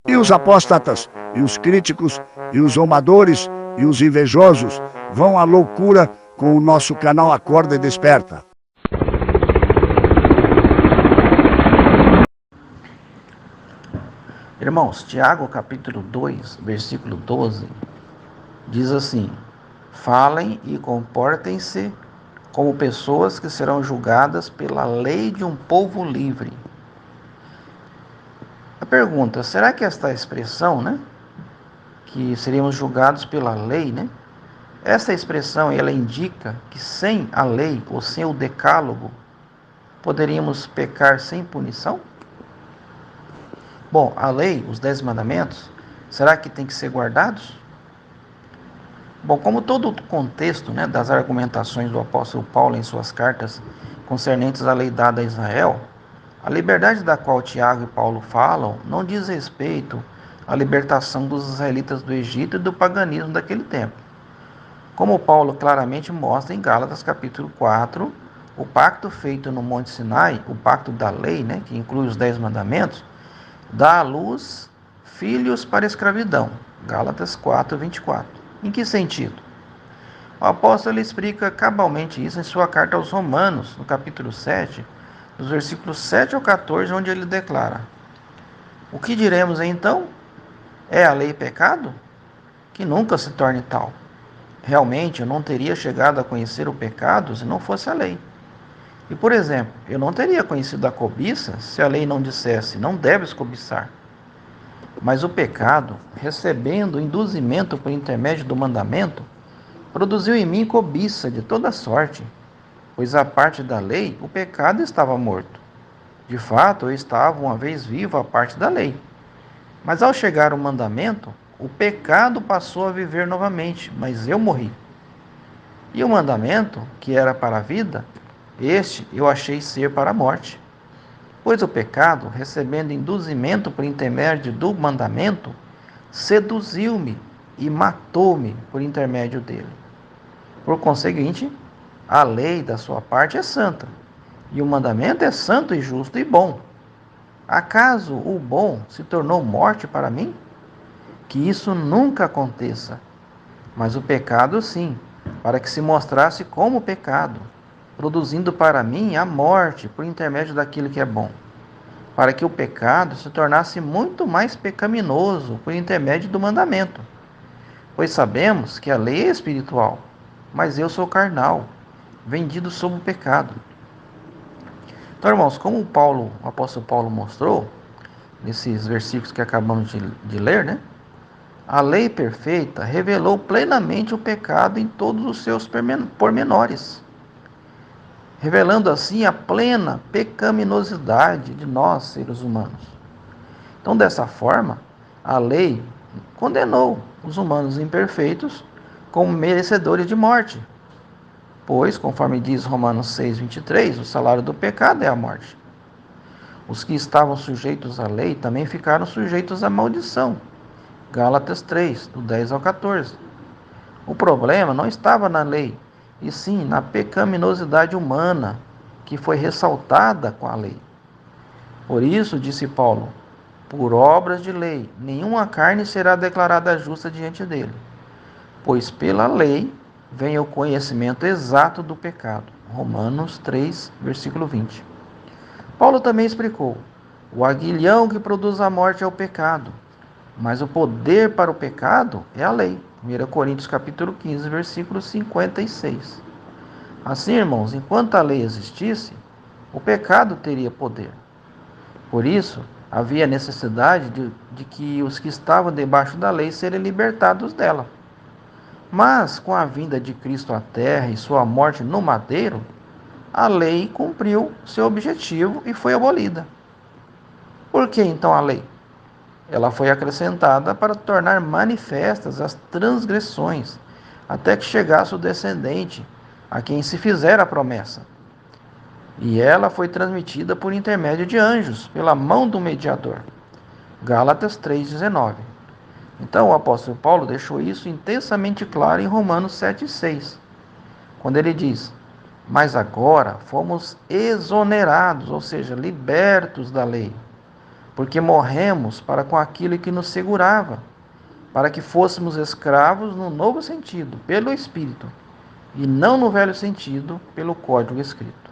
E os apóstatas, e os críticos, e os zombadores, e os invejosos vão à loucura com o nosso canal Acorda e Desperta. Irmãos, Tiago capítulo 2, versículo 12, diz assim: falem e comportem-se como pessoas que serão julgadas pela lei de um povo livre. A pergunta, será que esta expressão, que seríamos julgados pela lei, essa expressão, ela indica que sem a lei ou sem o decálogo, poderíamos pecar sem punição? Bom, a lei, os 10 mandamentos, será que tem que ser guardados? Bom, como todo o contexto das argumentações do apóstolo Paulo em suas cartas concernentes à lei dada a Israel, a liberdade da qual Tiago e Paulo falam não diz respeito à libertação dos israelitas do Egito e do paganismo daquele tempo. Como Paulo claramente mostra em Gálatas capítulo 4, o pacto feito no Monte Sinai, o pacto da lei, que inclui os 10 mandamentos, dá à luz filhos para a escravidão. Gálatas 4, 24. Em que sentido? O apóstolo explica cabalmente isso em sua carta aos Romanos, no capítulo 7, dos versículos 7 ao 14, onde ele declara: o que diremos então? É a lei pecado? Que nunca se torne tal. Realmente, eu não teria chegado a conhecer o pecado se não fosse a lei. E, por exemplo, eu não teria conhecido a cobiça se a lei não dissesse, não deves cobiçar. Mas o pecado, recebendo o induzimento por intermédio do mandamento, produziu em mim cobiça de toda sorte, pois à parte da lei, o pecado estava morto. De fato, eu estava uma vez vivo à parte da lei. Mas ao chegar o mandamento, o pecado passou a viver novamente, mas eu morri. E o mandamento, que era para a vida, este eu achei ser para a morte. Pois o pecado, recebendo induzimento por intermédio do mandamento, seduziu-me e matou-me por intermédio dele. Por conseguinte, a lei da sua parte é santa, e o mandamento é santo e justo e bom. Acaso o bom se tornou morte para mim? Que isso nunca aconteça. Mas o pecado sim, para que se mostrasse como pecado, produzindo para mim a morte por intermédio daquilo que é bom, para que o pecado se tornasse muito mais pecaminoso por intermédio do mandamento. Pois sabemos que a lei é espiritual, mas eu sou carnal, vendido sob o pecado. Então, irmãos, como o apóstolo Paulo mostrou, nesses versículos que acabamos de ler, a lei perfeita revelou plenamente o pecado em todos os seus pormenores, revelando assim a plena pecaminosidade de nós, seres humanos. Então, dessa forma, a lei condenou os humanos imperfeitos como merecedores de morte, pois, conforme diz Romanos 6, 23, o salário do pecado é a morte. Os que estavam sujeitos à lei também ficaram sujeitos à maldição. Gálatas 3, do 10 ao 14. O problema não estava na lei, e sim na pecaminosidade humana, que foi ressaltada com a lei. Por isso, disse Paulo, por obras de lei, nenhuma carne será declarada justa diante dele, pois pela lei vem o conhecimento exato do pecado. Romanos 3, versículo 20. Paulo também explicou, o aguilhão que produz a morte é o pecado, mas o poder para o pecado é a lei. 1 Coríntios capítulo 15, versículo 56. Assim, irmãos, enquanto a lei existisse, o pecado teria poder. Por isso, havia necessidade de que os que estavam debaixo da lei serem libertados dela. Mas, com a vinda de Cristo à terra e sua morte no madeiro, a lei cumpriu seu objetivo e foi abolida. Por que então a lei? Ela foi acrescentada para tornar manifestas as transgressões, até que chegasse o descendente, a quem se fizera a promessa. E ela foi transmitida por intermédio de anjos, pela mão do mediador. Gálatas 3,19. Então o apóstolo Paulo deixou isso intensamente claro em Romanos 7,6, quando ele diz, mas agora fomos exonerados, ou seja, libertos da lei, porque morremos para com aquilo que nos segurava, para que fôssemos escravos no novo sentido, pelo Espírito, e não no velho sentido, pelo código escrito.